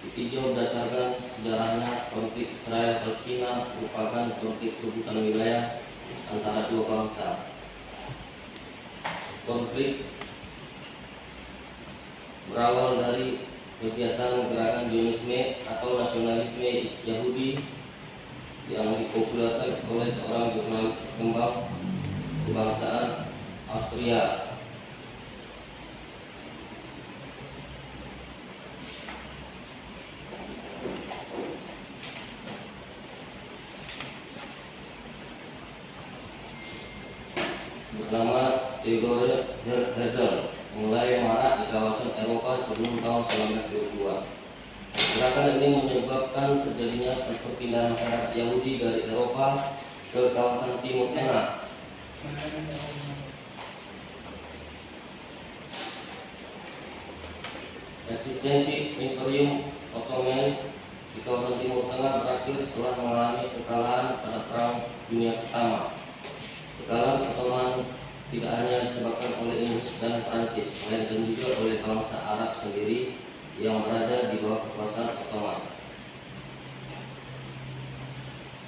Ditinjau berdasarkan sejarahnya, konflik Israel-Palestina merupakan konflik perebutan wilayah antara dua bangsa. Konflik berawal dari kegiatan gerakan Zionisme atau nasionalisme Yahudi yang dipopulerkan oleh seorang jurnalis berkembang kebangsaan Austria. Bernama Theodor Herzl, mulai marak di kawasan Eropa sebelum tahun 1922. Gerakan ini menyebabkan terjadinya perpindahan masyarakat Yahudi dari Eropa ke kawasan Timur Tengah. Eksistensi Imperium Ottoman di kawasan Timur Tengah berakhir setelah mengalami kekalahan pada Perang Dunia Pertama. Kekalahan Ottoman tidak hanya disebabkan oleh Inggris dan Prancis, melainkan juga oleh bangsa Arab sendiri yang berada di bawah kekuasaan Ottoman.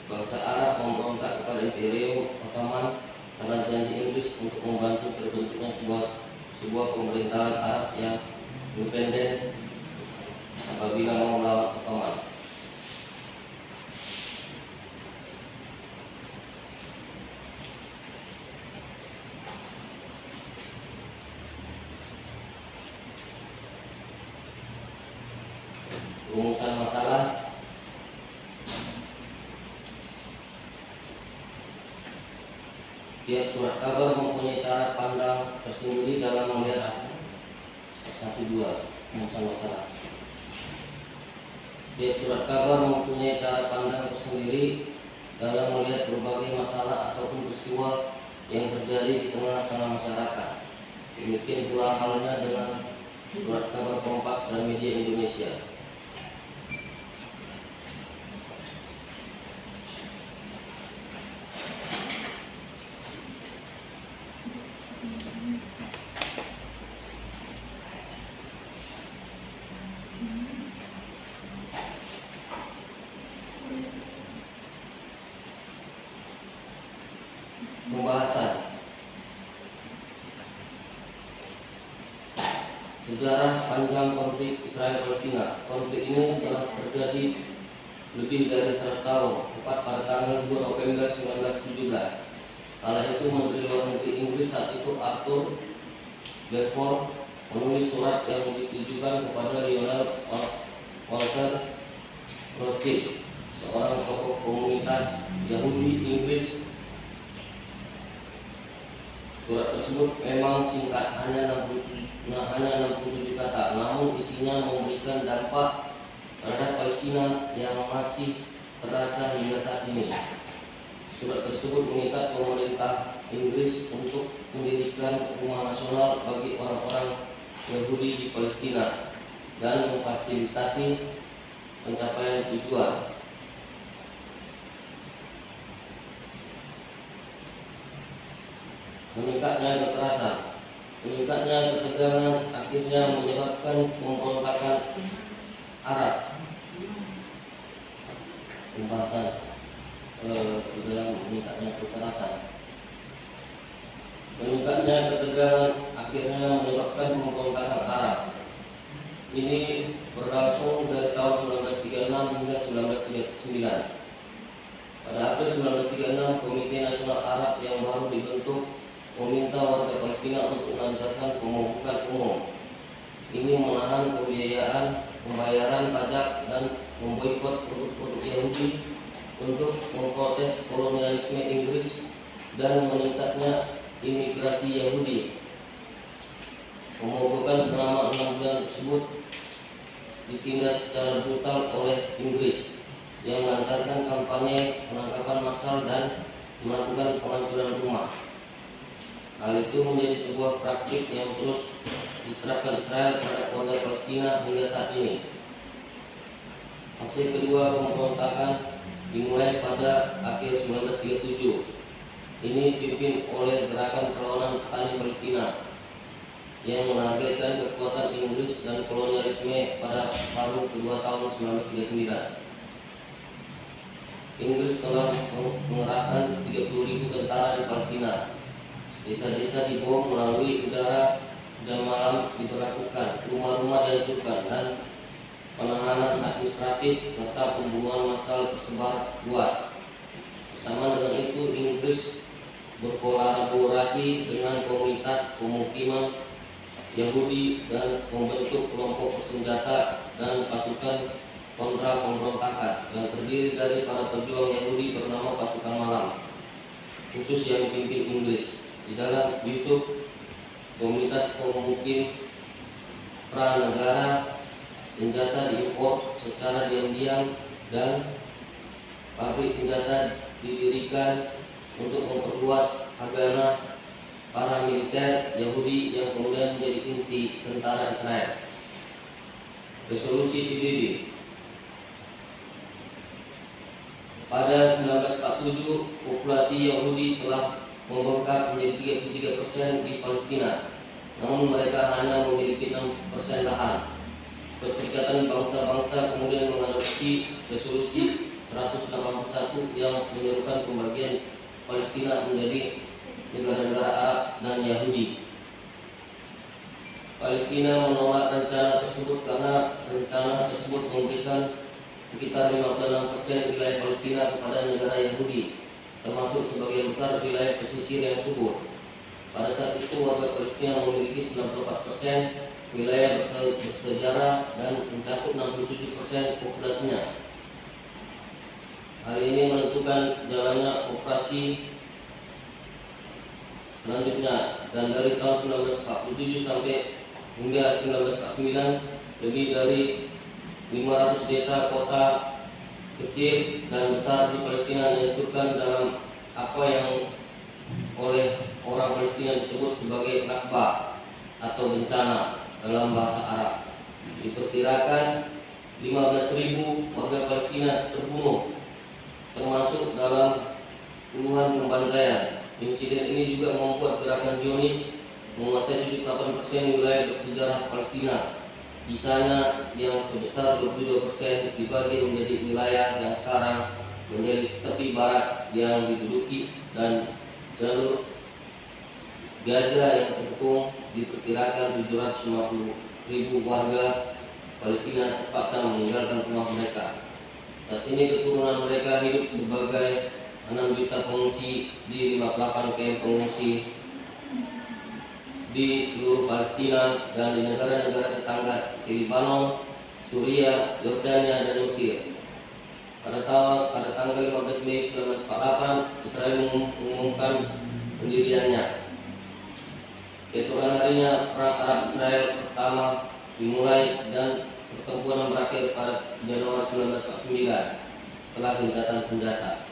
Bangsa Arab memberontak kepada Imperium Ottoman karena janji Inggris untuk membantu terbentuknya sebuah pemerintahan Arab yang independen apabila mau melawan Ottoman. Rumusan masalah. Tiap surat kabar mempunyai cara pandang tersendiri dalam melihat 1-2. Rumusan masalah. Tiap surat kabar mempunyai cara pandang tersendiri dalam melihat berbagai masalah ataupun peristiwa yang terjadi di tengah-tengah masyarakat. Demikian pula halnya dengan surat kabar Kompas dan media Indonesia. Pembahasan sejarah panjang konflik Israel-Palestina. Konflik ini telah terjadi lebih dari 100 tahun, tepat pada tanggal 2 November 1917. Kala itu Menteri Luar Negeri Inggris saat itu Arthur Balfour menulis surat yang ditujukan kepada Lionel Walter Rothschild, seorang tokoh komunitas Yahudi Inggris. Surat tersebut memang singkat, hanya 67 kata, namun isinya memberikan dampak terhadap Palestina yang masih terasa hingga saat ini. Surat tersebut mengikat pemerintah Inggris untuk mendirikan rumah nasional bagi orang-orang Yahudi di Palestina dan memfasilitasi pencapaian tujuan. Meningkatnya kekerasan, meningkatnya ketegangan akhirnya menyebabkan pemberontakan Arab. Pembahasan dalam meningkatnya kekerasan, meningkatnya ketegangan akhirnya menyebabkan pemberontakan Arab. Ini berlangsung dari tahun 1936 hingga 1939. Pada April 1936, Komite Nasional Arab yang baru dibentuk meminta warga Palestina untuk melancarkan pemupukan umum. Ini menahan pembayaran pajak dan memboikot produk-produk Yahudi untuk memprotes kolonialisme Inggris dan meningkatnya imigrasi Yahudi. Pemupukan selama 6 bulan tersebut ditindas secara brutal oleh Inggris yang melancarkan kampanye penangkapan massal dan melakukan penghancuran rumah. Hal itu menjadi sebuah praktik yang terus diterapkan Israel terhadap warga Palestina hingga saat ini. Fase kedua pemberontakan dimulai pada akhir 1937. Ini dipimpin oleh Gerakan Perlawanan Petani Palestina. yang menargetkan kekuatan Inggris dan kolonialisme pada paruh kedua tahun 1939. Inggris telah mengerahkan 30.000 tentara di Palestina. Desa-desa dibom melalui udara, jam malam diberlakukan, rumah-rumah dihancurkan, dan penahanan administratif serta pembunuhan massal tersebar luas. Bersama dengan itu, Inggris berkolaborasi dengan komunitas pemukiman Yahudi dan membentuk kelompok bersenjata dan pasukan kontra pemberontakan yang terdiri dari para pejuang Yahudi bernama pasukan malam, khusus yang dipimpin Inggris. Di dalam Yusuf, komunitas pemukim pranegara, senjata diimpor secara diam-diam dan pabrik senjata didirikan untuk memperluas hagana para militer Yahudi yang kemudian menjadi inti tentara Israel. Resolusi PBB. Pada 1947, populasi Yahudi telah membengkak menjadi 33% di Palestina, namun mereka hanya memiliki 6% lahan. Perserikatan Bangsa-Bangsa kemudian mengadopsi resolusi 181 yang menyerukan pembagian Palestina menjadi negara-negara Arab dan Yahudi. Palestina menolak rencana tersebut karena rencana tersebut memberikan sekitar 56% wilayah Palestina kepada negara Yahudi, termasuk sebagian besar wilayah pesisir yang subur. Pada saat itu warga Palestina memiliki 94% wilayah bersejarah dan mencakup 67% populasinya. Hal ini menentukan jalannya operasi selanjutnya, dan dari tahun 1947 sampai hingga 1949 lebih dari 500 desa, kota kecil dan besar di Palestina dihancurkan dalam apa yang oleh orang Palestina disebut sebagai Nakba atau bencana dalam bahasa Arab. Diperkirakan 15.000 warga Palestina terbunuh, termasuk dalam puluhan pembantaian. Insiden ini juga membuat gerakan Zionis menguasai 78% wilayah bersejarah Palestina. Sisanya yang sebesar 22% dibagi menjadi wilayah yang sekarang menjadi tepi barat yang diduduki dan jalur Gaza yang terkepung. Diperkirakan 750.000 warga Palestina terpaksa meninggalkan rumah mereka. Saat ini keturunan mereka hidup sebagai 6 juta pengungsi di 58 kamp pengungsi di seluruh Palestina dan di negara-negara tetangga seperti Lebanon, Suria, Yordania, dan Mesir. Pada tanggal 15 Mei 1948, Israel mengumumkan pendiriannya. Keesokan harinya, perang Arab Israel pertama dimulai dan pertempuran berakhir pada Januari 1949 setelah gencatan senjata.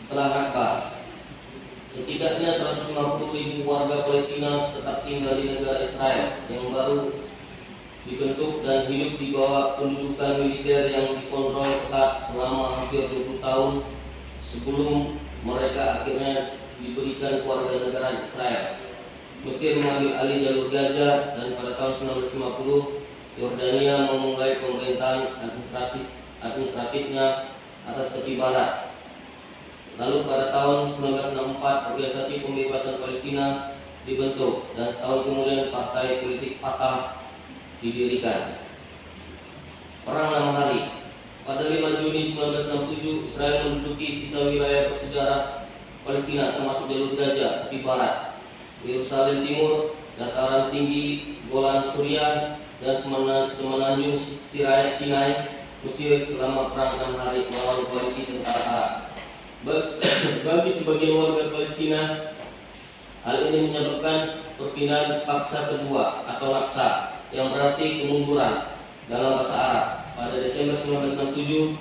Setelah Nakba, setidaknya 150.000 warga Palestina tetap tinggal di negara Israel yang baru dibentuk dan hidup di bawah pendudukan militer yang dikontrol ketat selama hampir 20 tahun sebelum mereka akhirnya diberikan keluarga negara Israel. Mesir mengambil alih jalur Gaza, dan pada tahun 1950 Yordania memulai pemerintahan administratifnya atas tepi barat. Lalu pada tahun 1964 Organisasi Pembebasan Palestina dibentuk, dan setahun kemudian partai politik Fatah didirikan. Perang 6 hari. Pada 5 Juni 1967 Israel menduduki sisa wilayah bersejarah Palestina termasuk jalur Gaza tepi barat, Yerusalem Timur, dataran tinggi Golan Suriah, dan semenanjung Sinai Mesir selama perang 6 hari melawan koalisi tentara Arab. Bagi sebagian warga Palestina, hal ini menyebabkan perpindahan paksa kedua atau Naksa, yang berarti kemunduran dalam bahasa Arab. Pada Desember 1967,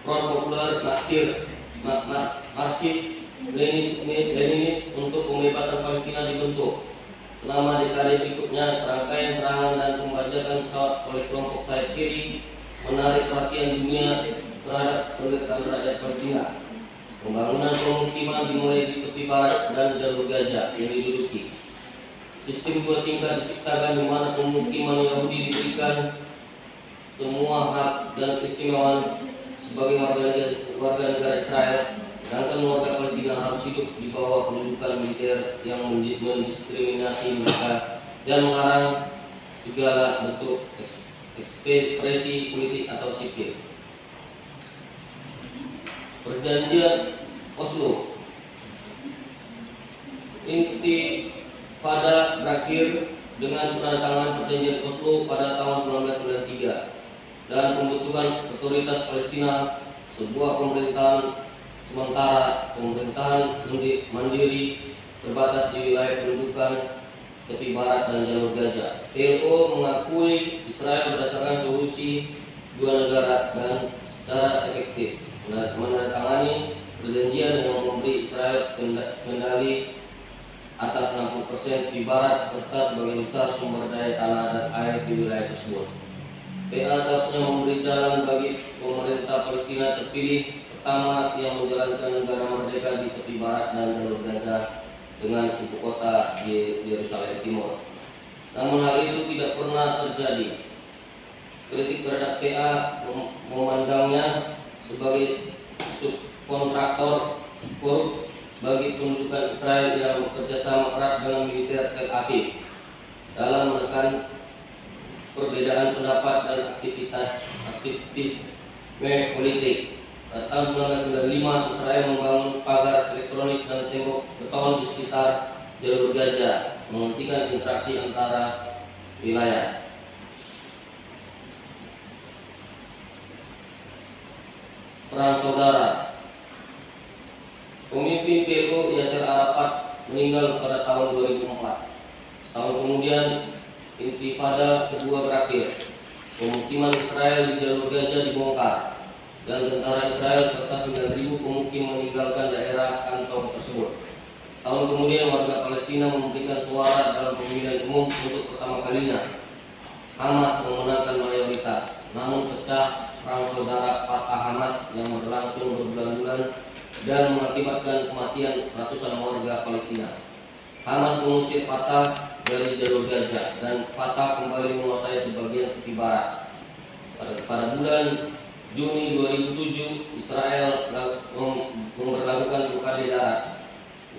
Front Populer Marxis-Leninis untuk Pembebasan Palestina dibentuk. Selama dekade berikutnya, serangkaian serangan dan pembajakan pesawat oleh kelompok sayap kiri menarik perhatian dunia terhadap penderitaan rakyat Palestina. Pembangunan pemukiman dimulai di tepi barat dan jalur Gaza yang diduduki. Sistem dua tingkat diciptakan di mana pemukiman Yahudi diberikan semua hak dan keistimewaan sebagai warga negara Israel, sedangkan warga Palestina harus hidup di bawah pendudukan militer yang mendiskriminasi mereka dan melarang segala bentuk ekspresi politik atau sipil. Perjanjian Oslo. Intifada berakhir dengan penandatanganan Perjanjian Oslo pada tahun 1993 dan pembentukan Otoritas Palestina, sebuah pemerintahan sementara, pemerintahan mandiri terbatas di wilayah pendudukan tepi barat dan jalur Gaza. PLO mengakui Israel berdasarkan solusi dua negara dan secara efektif menandatangani perjanjian yang memberi Israel kendali atas 60% di barat serta sebagian besar sumber daya tanah dan air di wilayah tersebut. PA seharusnya memberi jalan bagi pemerintah Palestina terpilih pertama yang menjalankan negara merdeka di tepi barat dan jalur Gaza dengan ibu kota di Yerusalem Timur. Namun hal itu tidak pernah terjadi. Kritik terhadap PA memandangnya sebagai subkontraktor korup bagi pendudukan Israel yang bekerja sama erat dengan militer Tel Aviv dalam menekan perbedaan pendapat dan aktivisme politik. Pada tahun 1995 Israel membangun pagar elektronik dan tembok beton di sekitar jalur Gaza, menghentikan interaksi antara wilayah. Perang saudara. Pemimpin PLO Yasser Arafat meninggal pada tahun 2004. Setahun kemudian Intifada kedua berakhir. Pemukiman Israel di jalur Gaza dibongkar dan tentara Israel serta 9.000 pemukim meninggalkan daerah kantong tersebut. Setahun kemudian warga Palestina memberikan suara dalam pemilihan umum untuk pertama kalinya. Hamas memenangkan mayoritas, namun pecah perang saudara Fatah Hamas yang berlangsung berbulan-bulan dan mengakibatkan kematian ratusan warga Palestina. Hamas mengusir Fatah dari jalur Gaza dan Fatah kembali menguasai sebagian tepi barat. Pada bulan Juni 2007, Israel memberlakukan blokade darat,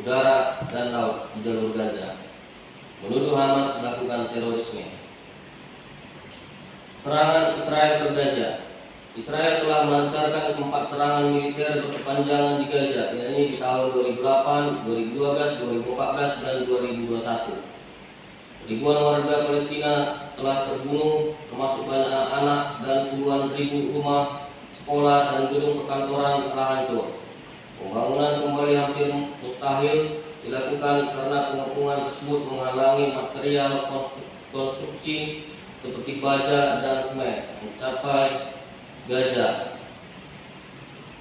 udara, dan laut di jalur Gaza, menuduh Hamas melakukan terorisme. Serangan Israel ke Gaza. Israel telah melancarkan 4 serangan militer berkepanjangan di Gaza, yakni di tahun 2008, 2012, 2014, dan 2021. Ribuan warga Palestina telah terbunuh, termasuk banyak anak-anak, dan puluhan ribu rumah, sekolah, dan gedung perkantoran telah hancur. Pembangunan kembali hampir mustahil dilakukan karena pengepungan tersebut menghalangi material konstruksi seperti baja dan semen mencapai Gaza.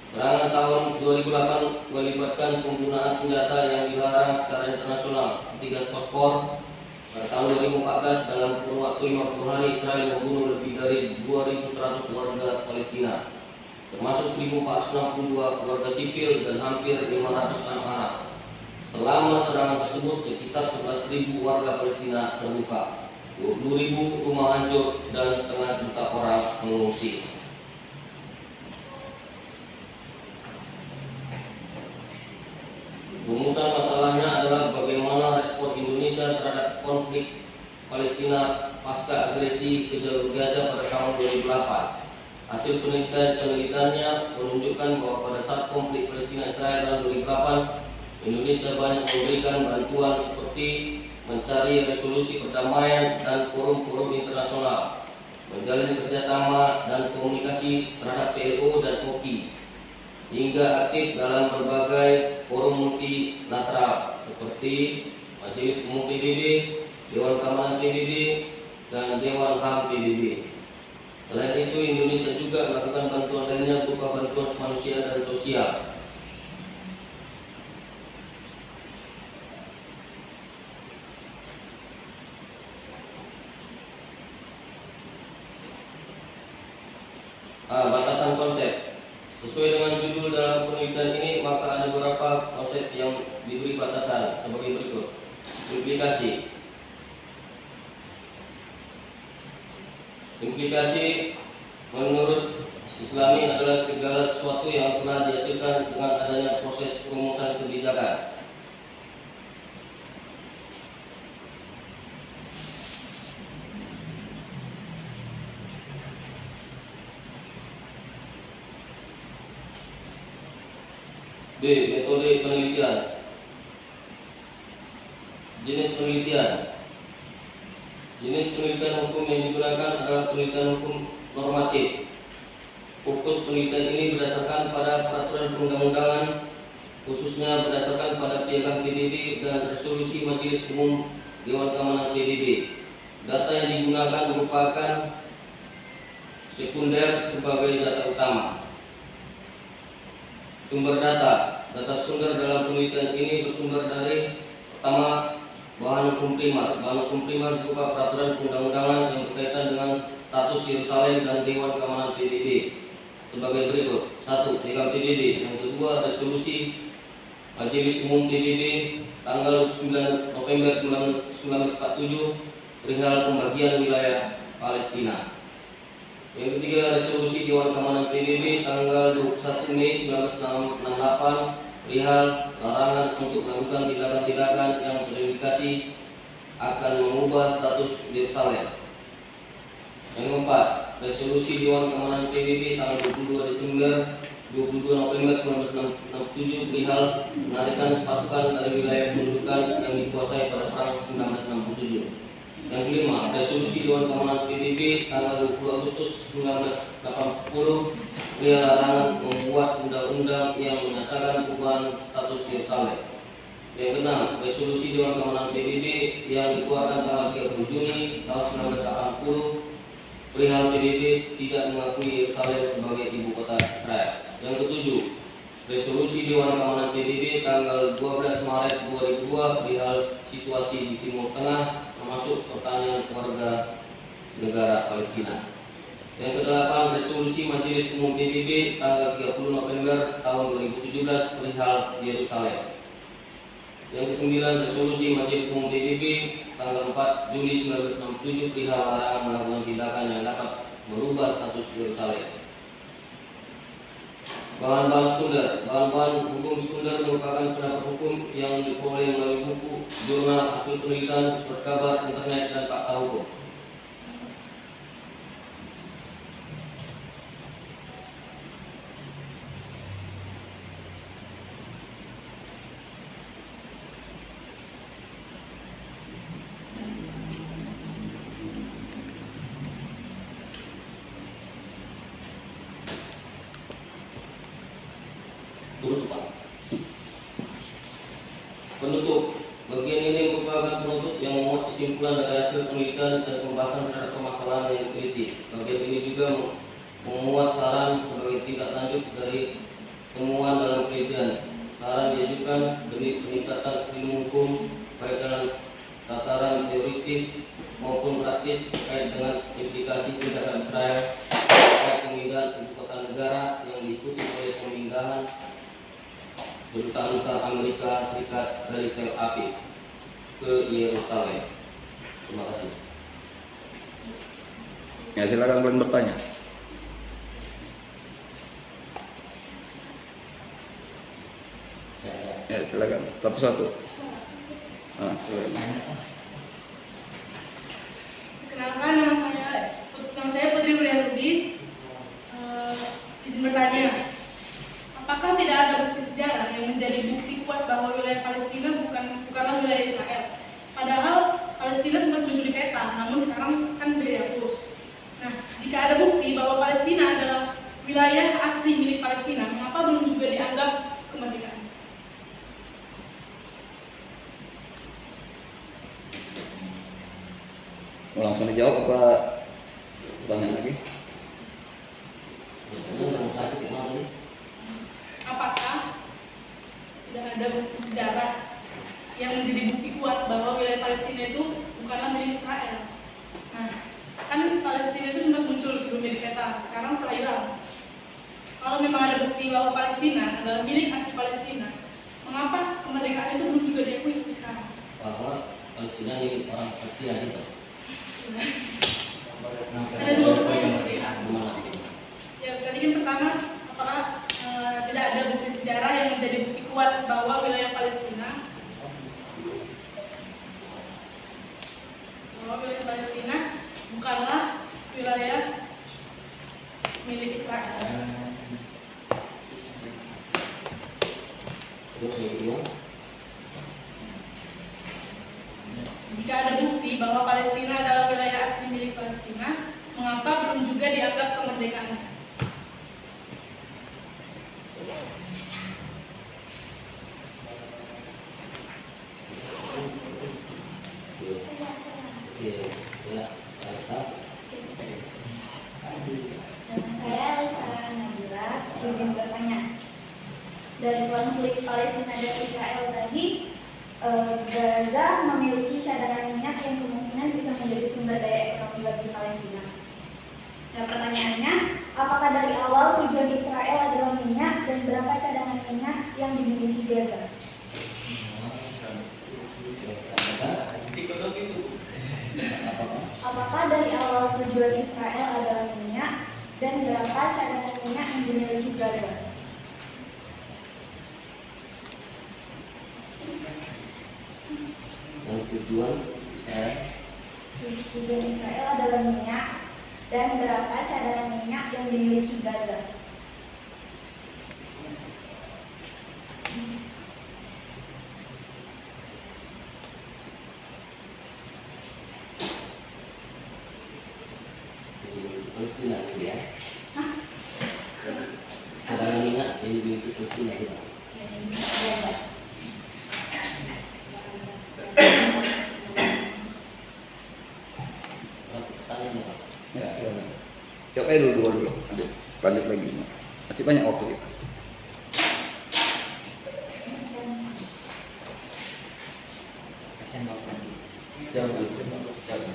Serangan tahun 2008 melibatkan penggunaan senjata yang dilarang secara internasional seperti gas fosfor. Pada tahun 2014, dalam kurun waktu 50 hari, Israel membunuh lebih dari 2.100 warga Palestina, termasuk 1.462 keluarga sipil dan hampir 500 anak-anak. Selama serangan tersebut, sekitar 11.000 warga Palestina terluka, 20.000 rumah hancur, dan setengah juta orang mengungsi. Rumusan masalahnya adalah bagaimana respon Indonesia terhadap konflik Palestina pasca agresi ke jalur Gaza pada tahun 2008. Hasil penelitiannya menunjukkan bahwa pada saat konflik Palestina-Israel tahun 2008, Indonesia banyak memberikan bantuan seperti mencari resolusi perdamaian dan forum-forum internasional, menjalin kerjasama dan komunikasi terhadap PLO dan OKI, hingga aktif dalam berbagai forum multilateral seperti Majelis Umum PBB, Dewan Keamanan PBB, dan Dewan HAM PBB. Selain itu, Indonesia juga melakukan bantuan lainnya berupa bantuan manusia dan sosial. Batasan konsep. Sesuai dengan judul dalam penelitian ini, maka ada beberapa konsep yang diberi batasan sebagai berikut. Implikasi. Implikasi menurut Islami adalah segala sesuatu yang telah dihasilkan dengan adanya proses perumusan kebijakan. B. Metode penelitian. Jenis penelitian. Jenis penelitian hukum yang digunakan adalah penelitian hukum normatif. Fokus penelitian ini berdasarkan pada peraturan perundang-undangan, khususnya berdasarkan pada piagam PBB dan resolusi Majelis Umum Dewan Keamanan PBB. Data yang digunakan merupakan sekunder sebagai data utama. Sumber data. Data sumber dalam penelitian ini bersumber dari pertama, bahan hukum primer. Bahan hukum primer berupa peraturan perundang-undangan yang berkaitan dengan status Yerusalem dan Dewan Keamanan PBB sebagai berikut. 1. Piagam PBB. Yang kedua, resolusi Majelis Umum PBB tanggal 9 November 1947 perihal pembagian wilayah Palestina. Yang ketiga, resolusi Dewan Keamanan PBB tanggal 21 Mei 1968 perihal larangan untuk melakukan tindakan-tindakan yang berindikasi akan mengubah status Yerusalem. Yang keempat, resolusi Dewan Keamanan PBB tanggal 22 November 1967 perihal menarikan pasukan dari wilayah pendudukan yang dikuasai pada perang 1967. Yang kelima, resolusi Dewan Keamanan PBB tanggal 20 Agustus 1980 perihal larangan membuat undang-undang yang menyatakan perubahan status Yerusalem. Yang keenam, resolusi Dewan Keamanan PBB yang dikeluarkan tanggal 30 Juni tahun 1980 perihal PBB tidak mengakui Yerusalem sebagai ibu kota Israel. Yang ketujuh, resolusi Dewan Keamanan PBB tanggal 12 Maret 2002 perihal situasi di Timur Tengah termasuk pertanian warga negara Palestina. Yang kedelapan, resolusi Majelis Umum PBB tanggal 30 November tahun 2017 perihal Yerusalem. Yang kesembilan, resolusi Majelis Umum PBB tanggal 4 Juli 1967 perihal larangan melakukan tindakan yang dapat merubah status Yerusalem. Bahan-bahan sekunder. Bahan-bahan hukum sekunder merupakan pendapat hukum yang diperoleh melalui buku, jurnal, hasil penelitian, surat kabar, internet, dan fakta hukum. Penutup. Bagian ini merupakan penutup yang memuat kesimpulan dari hasil penelitian dan pembahasan terhadap permasalahan yang diteliti. Bagian ini juga memuat saran sebagai tindak lanjut dari temuan dalam penelitian. Saran diajukan demi peningkatan ilmu hukum baik dalam tataran teoritis maupun praktis terkait dengan implikasi tindakan Israel terkait pemindahan ibu kota negara yang diikuti oleh pemindahan Kedutaan Besar Amerika Serikat dari Tel Aviv ke Yerusalem. Terima kasih. Ya, silakan kalian bertanya. Ya, silakan satu-satu. Silakan. Perkenalkan, nama saya Putri Wulia Lubis. Izin bertanya, apakah tidak ada bukti sejarah yang menjadi bukti kuat bahwa wilayah Palestina bukanlah wilayah Israel? Padahal Palestina sempat muncul di peta, namun sekarang kan dihapus. Nah, jika ada bukti bahwa Palestina adalah wilayah asli milik Palestina, mengapa belum juga dianggap kemerdekaan? Mau langsung dijawab apa pertanyaan lagi? Apakah tidak ada bukti sejarah yang menjadi bukti kuat bahwa wilayah Palestina itu bukanlah milik Israel? Nah, kan Palestina itu sempat muncul sebelumnya di peta, sekarang telah hilang. Kalau memang ada bukti bahwa Palestina adalah milik asli Palestina, mengapa kemerdekaan itu belum juga diakui sampai sekarang? Bahwa Palestina milik orang Palestina itu. Ada dua kedua, Jika ada bukti bahwa Palestina adalah wilayah asli milik Palestina, mengapa belum juga dianggap kemerdekaan? ya, Elsa. Nama saya Lisa Nabila, izin bertanya. Dari konflik Palestina dan Israel tadi, Gaza memiliki cadangan minyak yang kemungkinan bisa menjadi sumber daya ekonomi bagi Palestina. Nah, pertanyaannya, apakah dari awal tujuan Israel adalah minyak dan berapa cadangan minyak yang dimiliki Gaza? Apakah dari awal tujuan Israel adalah minyak dan berapa cadangan minyak yang dimiliki Gaza? Yang tujuan Israel Tujuan Israel adalah minyak dan berapa cadangan minyak yang dimiliki Gaza? di Palestina gitu ya. Cadangan minyak yang dimiliki Palestina gitu. Gaza. Pertanyaannya Pak. Ya, silakan. Jawab aja dulu. Nanti lanjut lagi. Masih banyak waktu kita. Jawab dulu. Jawab.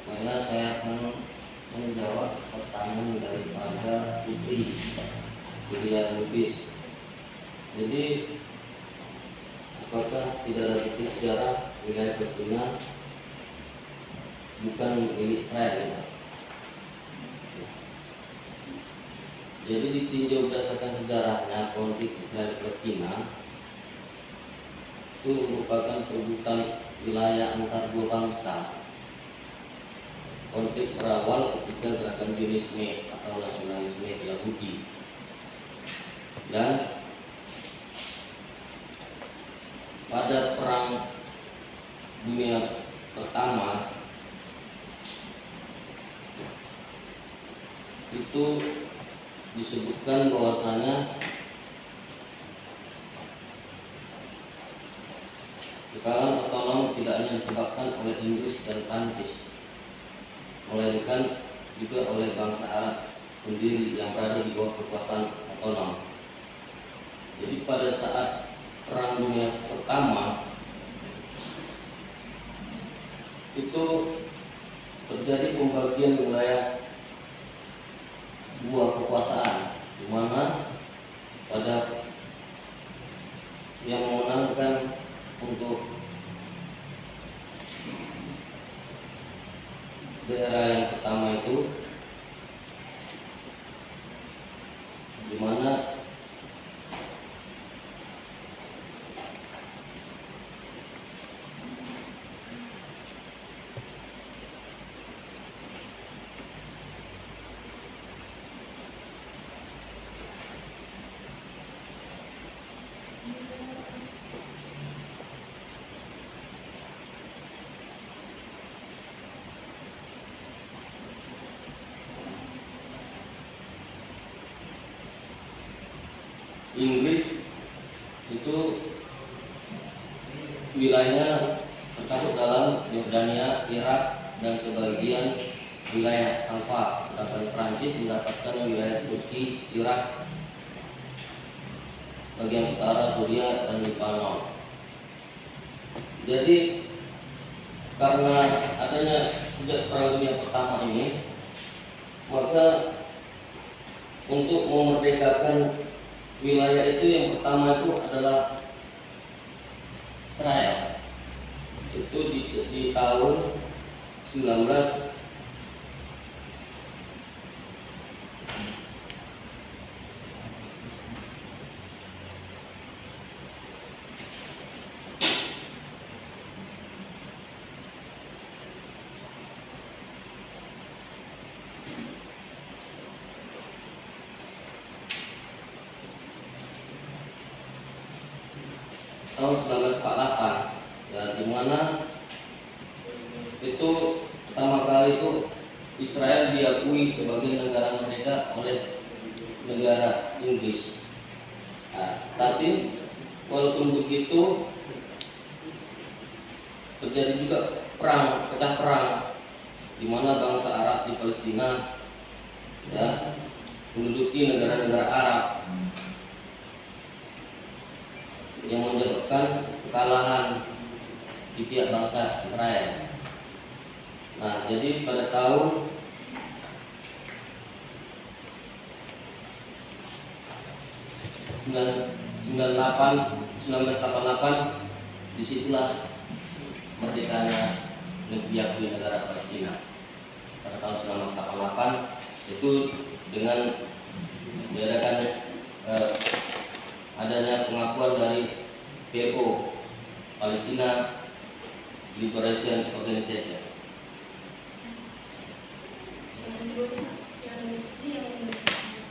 Karena saya akan menjawab pertanyaan daripada Putri Julia Lubis. Jadi, apakah tidak ada bukti sejarah wilayah Palestina bukan milik Israel? Ya? Jadi ditinjau berdasarkan sejarahnya konflik Israel Palestina itu merupakan perebutan wilayah antar dua bangsa. Konflik berawal ketika gerakan Zionisme atau nasionalisme Yahudi dan pada Perang Dunia Pertama itu disebutkan bahwasanya kekalahan otonom tidak hanya disebabkan oleh Inggris dan Prancis, melainkan juga oleh bangsa Arab sendiri yang berada di bawah kekuasaan otonom. Jadi pada saat Perang Dunia Pertama itu terjadi pembagian wilayah dua kekuasaan, di mana pada yang memenangkan untuk daerah yang pertama itu, di mana Inggris itu wilayahnya tercakup dalam Yordania, Irak, dan sebagian wilayah Alfa, sedangkan Prancis mendapatkan wilayah Turki, Irak, bagian utara Suriah dan Lebanon. Jadi karena adanya sejak Perang Dunia Pertama ini, maka untuk memerdekakan wilayah itu yang pertama itu adalah Israel. Itu di tahun 19 tahun 1948 ya, di mana itu pertama kali itu Israel diakui sebagai negara merdeka oleh negara Inggris. Nah, tapi walaupun begitu terjadi juga pecah perang di mana bangsa Arab di Palestina ya menduduki negara-negara Arab yang menyebabkan kekalahan di pihak bangsa Israel. Nah, jadi pada tahun 1988 disitulah merdekanya diakui negara Palestina. Pada tahun 1988 itu dengan diadakannya adanya pengakuan dari PLO, Palestina Liberation Organization. Yang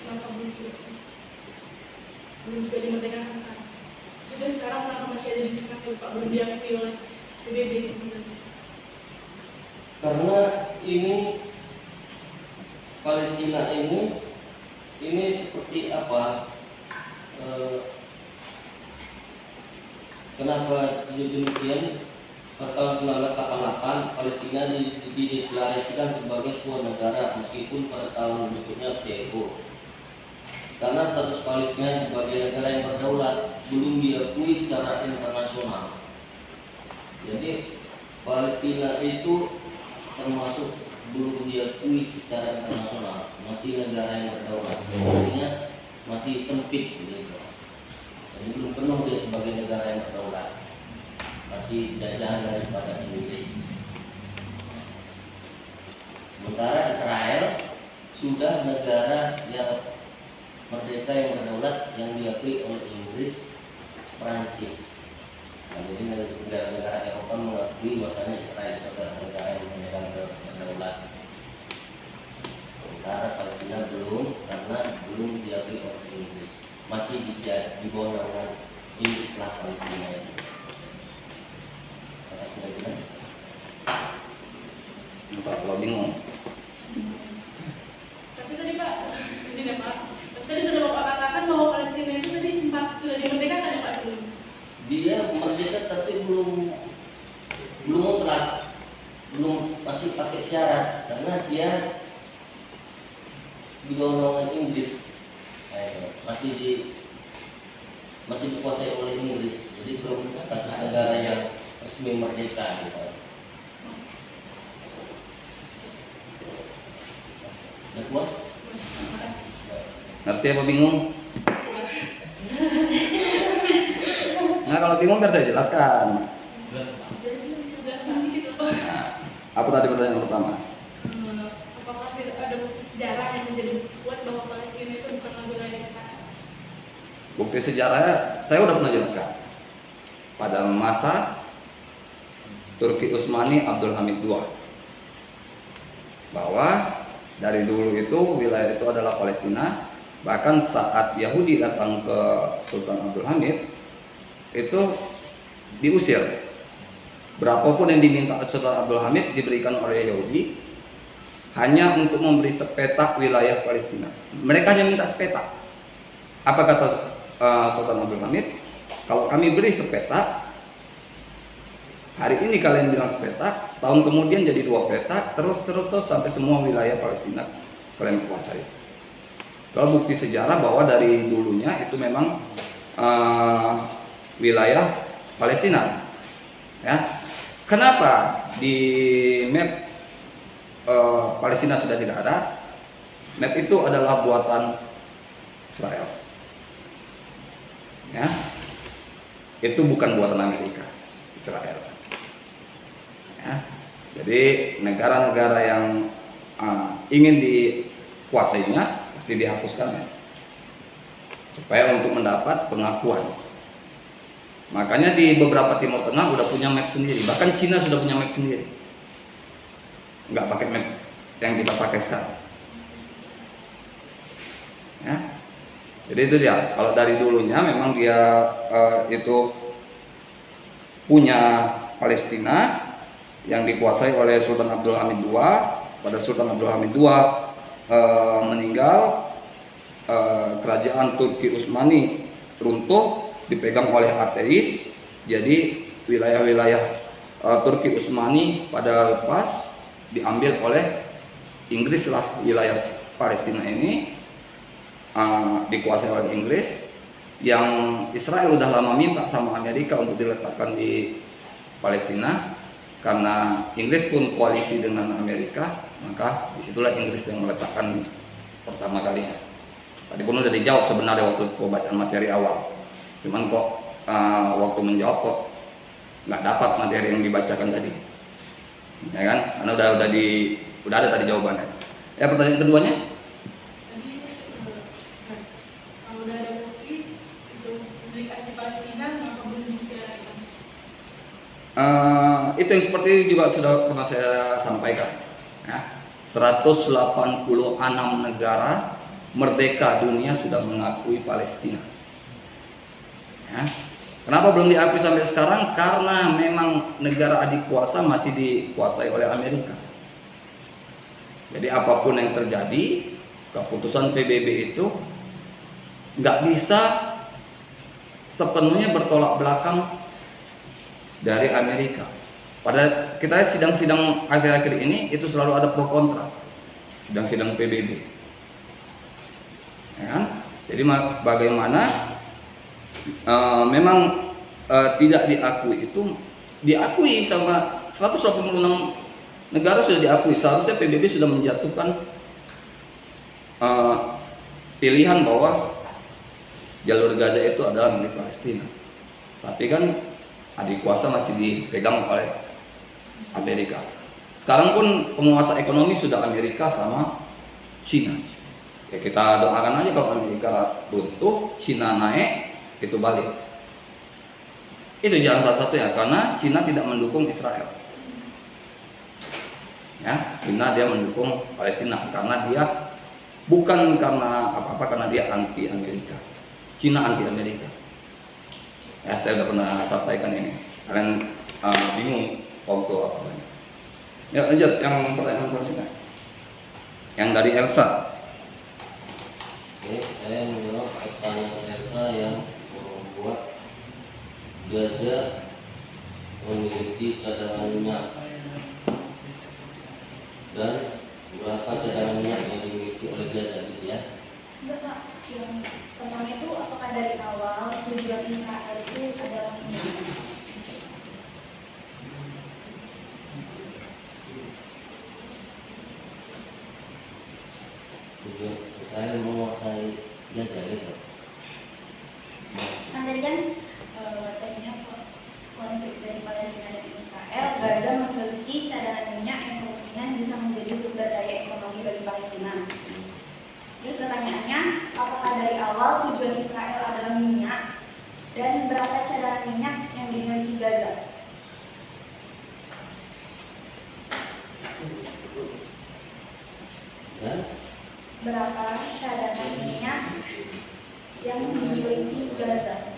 kenapa belum juga dimerdekakan sekarang? Juga sekarang kenapa masih ada di Singapura Pak, belum diakui oleh PBB? Karena ini Palestina ini seperti apa? Kenapa demikian? Pada tahun 1988 Palestina dideklarasikan sebagai sebuah negara meskipun pada tahun berikutnya PLO. Karena status Palestina sebagai negara yang berdaulat belum diakui secara internasional. Jadi Palestina itu termasuk belum diakui secara internasional, masih negara yang berdaulat. Artinya masih sempit begitu. Jadi belum penuh dia sebagai negara yang berdaulat, masih jajahan daripada Inggris. Sementara Israel sudah negara yang merdeka yang berdaulat yang diakui oleh Inggris, Prancis. Nah, jadi negara-negara Eropa mengakui bahwasanya Israel itu adalah negara yang memegang berdaulat. Sementara Palestina belum, karena belum diakui oleh Inggris, masih di bawah naungan Inggris lah Palestina itu. Apakah sudah jelas? Pak, kalau bingung. Tapi tadi Pak, sebenarnya Pak, tadi sudah Bapak katakan bahwa Palestina itu tadi sempat sudah dimerdekakan ya Pak sebelumnya? Dia merdeka tapi belum mutlak, belum, masih pakai syarat karena dia di bawah naungan Inggris. Nah, itu masih dikuasai oleh Inggris, jadi belum status negara yang resmi merdeka gitu. Udah puas? Terima kasih. Ngerti apa bingung? Nah, kalau bingung kan saya jelaskan. Jelasin dikit Pak. Nah, apa tadi pertanyaan pertama? Apakah tidak ada bukti sejarah yang menjadi bukti kuat bahwa Palestina itu bukanlah wilayah Israel? Bukti sejarahnya saya udah pernah jelaskan. Pada masa Turki Utsmani Abdul Hamid II, bahwa dari dulu itu wilayah itu adalah Palestina. Bahkan saat Yahudi datang ke Sultan Abdul Hamid itu diusir. Berapapun yang diminta Sultan Abdul Hamid diberikan oleh Yahudi hanya untuk memberi sepetak wilayah Palestina. Mereka hanya minta sepetak. Apa kata Sultan Abdul Hamid? Kalau kami beri sepetak, hari ini kalian bilang sepetak, setahun kemudian jadi 2 petak, terus sampai semua wilayah Palestina kalian kuasai. Kalau bukti sejarah bahwa dari dulunya itu memang wilayah Palestina. Ya, kenapa di map Palestina sudah tidak ada? Map itu adalah buatan Israel. Ya, itu bukan buatan Amerika, Israel. Ya, jadi negara-negara yang ingin dikuasainya pasti dihapuskan ya, supaya untuk mendapat pengakuan. Makanya di beberapa Timur Tengah udah punya map sendiri, bahkan Cina sudah punya map sendiri, nggak pakai map yang kita pakai sekarang. Ya, jadi itu dia. Kalau dari dulunya memang dia itu punya Palestina yang dikuasai oleh Sultan Abdul Hamid II. Pada Sultan Abdul Hamid II meninggal, kerajaan Turki Utsmani runtuh, dipegang oleh ateis. Jadi wilayah-wilayah Turki Utsmani pada lepas diambil oleh Inggris lah. Wilayah Palestina ini dikuasai oleh Inggris. Yang Israel udah lama minta sama Amerika untuk diletakkan di Palestina, karena Inggris pun koalisi dengan Amerika, maka disitulah Inggris yang meletakkan pertama kalinya. Tadi pun udah dijawab sebenarnya waktu pembacaan materi awal, cuman kok waktu menjawab kok nggak dapat materi yang dibacakan tadi, ya kan? Karena udah ada tadi jawabannya. Ya, pertanyaan keduanya? Tadi kalau udah ada bukti itu milik asli Palestina, mengapa belum dipidanakan? Itu yang seperti juga sudah pernah saya sampaikan. Ya, 186 negara merdeka dunia sudah mengakui Palestina. Ya. Kenapa belum diakui sampai sekarang? Karena memang negara adik kuasa masih dikuasai oleh Amerika. Jadi apapun yang terjadi, keputusan PBB itu nggak bisa sepenuhnya bertolak belakang dari Amerika. Pada kita lihat sidang-sidang akhir-akhir ini itu selalu ada pro kontra, sidang-sidang PBB, ya kan? Jadi bagaimana memang tidak diakui, itu diakui sama 186 negara sudah diakui. Seharusnya PBB sudah menjatuhkan pilihan bahwa jalur Gaza itu adalah milik Palestina, tapi kan adik kuasa masih dipegang oleh Amerika. Sekarang pun penguasa ekonomi sudah Amerika sama Cina. Ya, kita doakan aja kalau Amerika runtuh, Cina naik, itu balik. Itu jalan salah satu ya, karena Cina tidak mendukung Israel. Ya, Cina dia mendukung Palestina karena dia bukan karena apa-apa, karena dia anti Amerika. Cina anti Amerika. Ya, saya sudah pernah sampaikan ini. Kalian bingung waktu apa? Ya, lanjut yang pertanyaan selanjutnya. Yang dari Elsa. Oke, saya menjawab pertanyaan Elsa yang membuat gajah memiliki cadangan minyak dan berapa cadangan minyak yang dimiliki oleh gajah, gitu ya? Enggak Pak, yang pertama itu apakah dari awal tujuan Israel itu adalah minyak? Tujuan Israel menguasai gajah, gitu. Kan tadi kan materinya konflik dari Palestina dan Israel, Gaza memiliki cadangan minyak yang kemungkinan bisa menjadi sumber daya ekonomi bagi Palestina. Jadi pertanyaannya, apakah dari awal tujuan Israel adalah minyak dan berapa cadangan minyak yang dimiliki Gaza? Dan Berapa cadangan minyak yang dimiliki Gaza?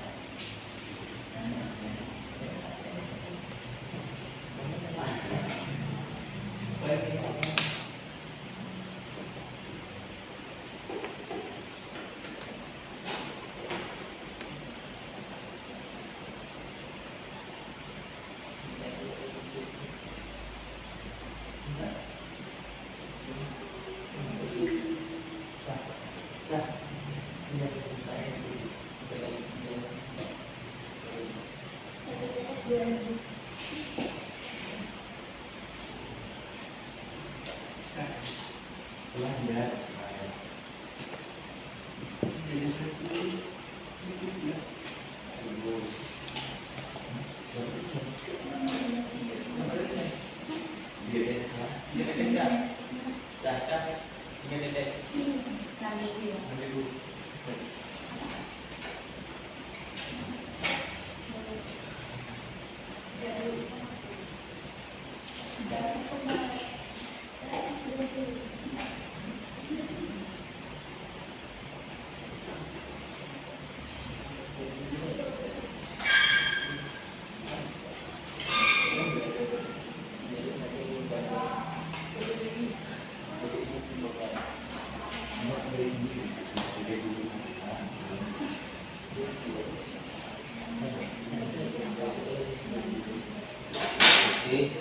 Oke.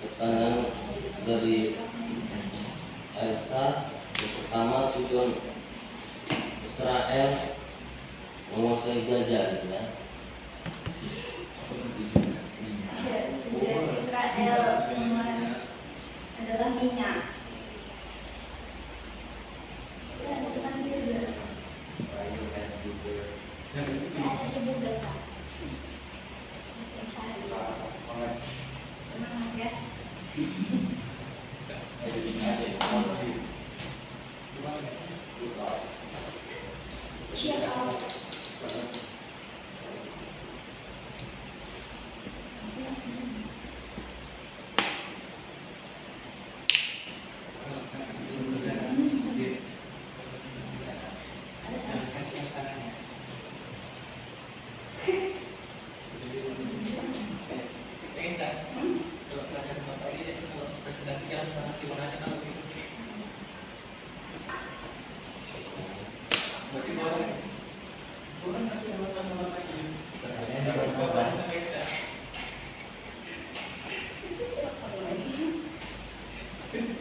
Pertanyaan dari Elsa. Yang pertama, tujuan Israel menguasai Gaza, gitu ya. Tujuan Israel adalah minyak. Ya, bukan Gaza. Ada juga, Pak. Mesti cari. Semangat ya. Check out.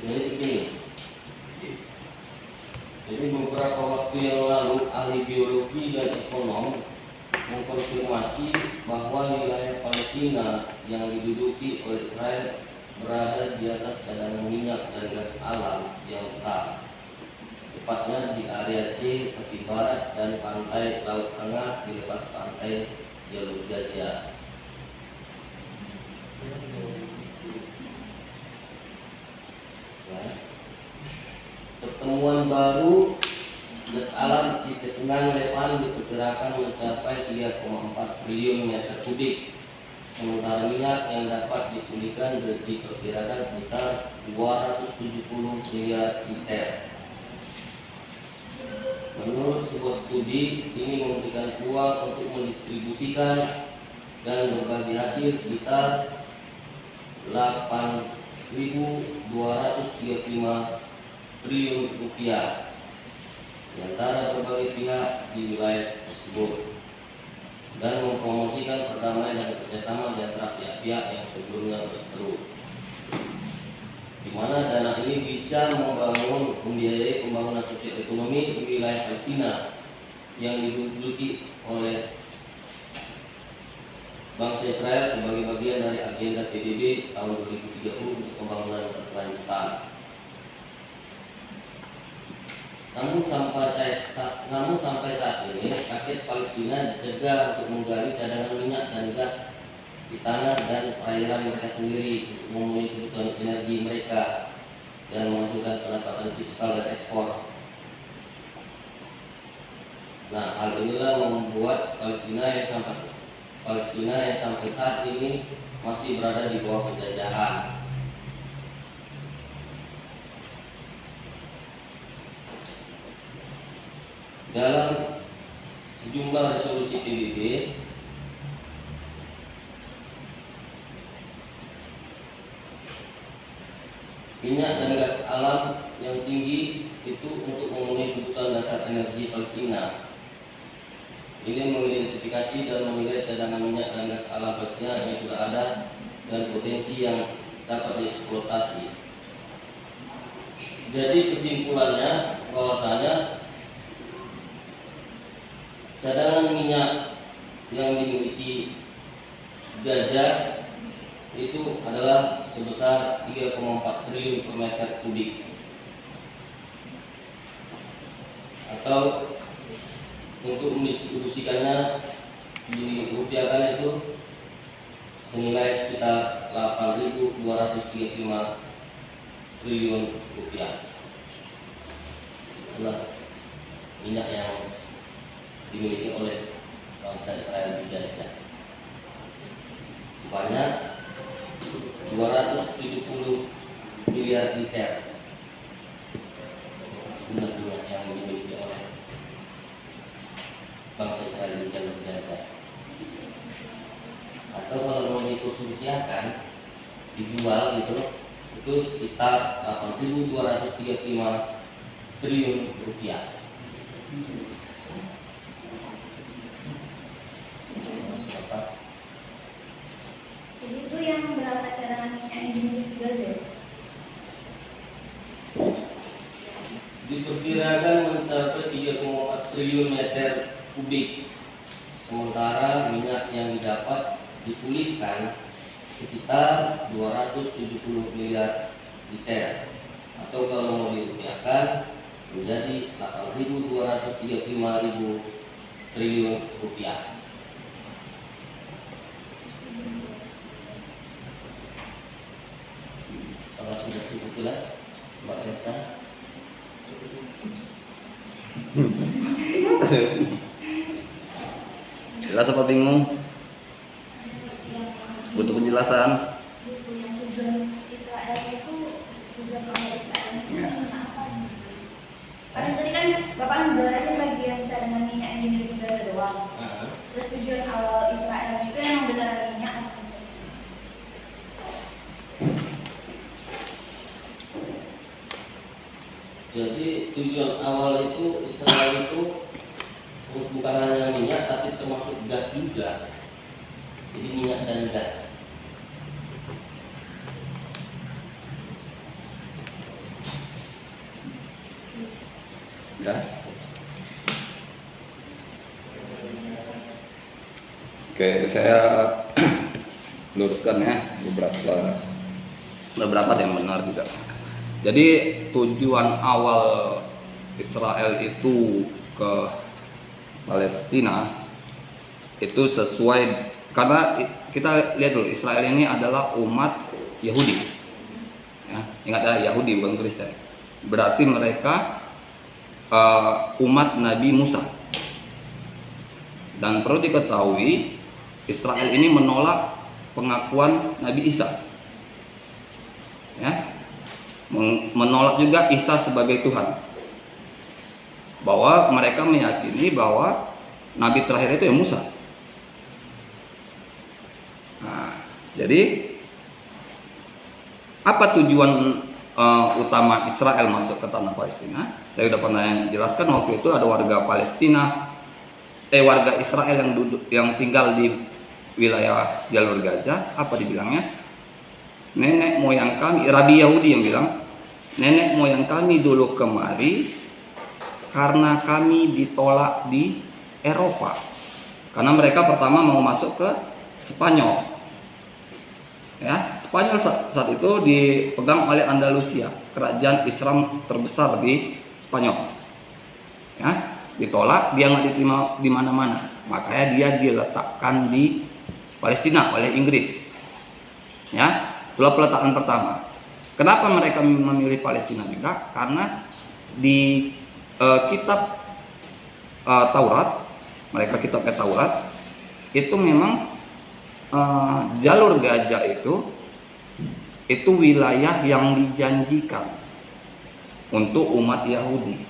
Jadi begini. Jadi beberapa waktu yang lalu ahli biologi dan ekonom mengkonfirmasi bahwa wilayah Palestina yang diduduki oleh Israel berada di atas cadangan minyak dan gas alam yang besar, tepatnya di area C tepi barat dan pantai Laut Tengah di lepas pantai Jalur Gaza. Pertemuan baru gas alam di cekungan Lepan diperkirakan mencapai 3,4 triliun meter kubik, sementara minyak yang dapat dipulihkan diperkirakan sekitar 270 miliar liter. Menurut sebuah studi, ini memberikan peluang untuk mendistribusikan dan berbagi hasil sekitar 8.235 triliun rupiah di antara berbagai pihak di wilayah tersebut, dan mempromosikan perdamaian dan kerjasama di antara pihak-pihak yang sebelumnya berseteru, di mana dana ini bisa membiayai pembangunan sosial ekonomi di wilayah Palestina yang diduduki oleh bangsa Israel sebagai bagian dari agenda PBB tahun 2030 untuk pembangunan berkelanjutan. Namun sampai saat ini rakyat Palestina dicegah untuk menggali cadangan minyak dan gas di tanah dan perairan mereka sendiri untuk memenuhi kebutuhan energi mereka dan menghasilkan pendapatan fiskal dan ekspor. Nah, hal inilah membuat Palestina yang sampai saat ini masih berada di bawah penjajahan. Dalam sejumlah resolusi PBB, minyak dan gas alam yang tinggi itu untuk memenuhi kebutuhan dasar energi Palestina. Ini mengidentifikasi dan menilai cadangan minyak dan gas alam Palestina yang sudah ada dan potensi yang dapat dieksploitasi. Jadi kesimpulannya bahwasanya cadangan minyak yang dimiliki Gaza itu adalah sebesar 3,4 triliun per meter kubik, atau untuk mendistribusikannya dirupiahkan itu senilai sekitar 8.235 triliun rupiah. Itulah minyak yang dimiliki oleh bangsa Israel di Gaza, sebanyak 270 miliar liter. Jumlah minyak yang dimiliki oleh bangsa Israel di jalur Gaza. Atau kalau mau dirupiahkan, dijual gitu, itu sekitar 8.235 triliun rupiah. Jadi itu yang berapa cadangan minyak yang dimiliki Gaza? Diperkirakan mencapai 3,4 triliun meter kubik, sementara minyak yang didapat dipulihkan sekitar 270 miliar liter, atau kalau mau dirupiahkan menjadi 8.235.000 triliun rupiah. Kalau sudah cukup jelas, Mbak Reza? Jelas apa bingung? Butuh penjelasan. Yang tujuan Israel itu, tujuan awal Israel itu Ya. apa? Karena tadi kan Bapak menjelaskan bagian cadangan minyak yang dimiliki Gaza doang. Terus tujuan awal Israel itu emang beneran minyak apa? Jadi tujuan awal itu Israel itu bukan hanya minyak tapi termasuk gas juga. Jadi minyak dan gas. Ya. Oke, saya luruskan ya beberapa yang benar juga. Jadi tujuan awal Israel itu ke Palestina itu sesuai, karena kita lihat dulu, Israel ini adalah umat Yahudi. Ya, ingat ya, Yahudi bukan Kristen. Berarti mereka umat Nabi Musa. Dan perlu diketahui, Israel ini menolak pengakuan Nabi Isa. Ya. Menolak juga Isa sebagai Tuhan. Bahwa mereka meyakini bahwa Nabi terakhir itu ya Musa. Nah, jadi apa tujuan utama Israel masuk ke tanah Palestina? Saya sudah pernah jelaskan waktu itu ada warga Palestina, warga Israel yang tinggal di wilayah jalur Gaza. Apa dibilangnya? Nenek moyang kami, Rabi Yahudi yang bilang, nenek moyang kami dulu kemari karena kami ditolak di Eropa. Karena mereka pertama mau masuk ke Spanyol. Ya, Spanyol saat itu dipegang oleh Andalusia, kerajaan Islam terbesar di Spanyol. Ya, ditolak, dia nggak diterima di mana-mana. Makanya dia diletakkan di Palestina oleh Inggris. Ya, itulah peletakan pertama. Kenapa mereka memilih Palestina juga? Karena di kitab Taurat, mereka kitabnya Taurat, itu memang jalur Gaza itu wilayah yang dijanjikan untuk umat Yahudi.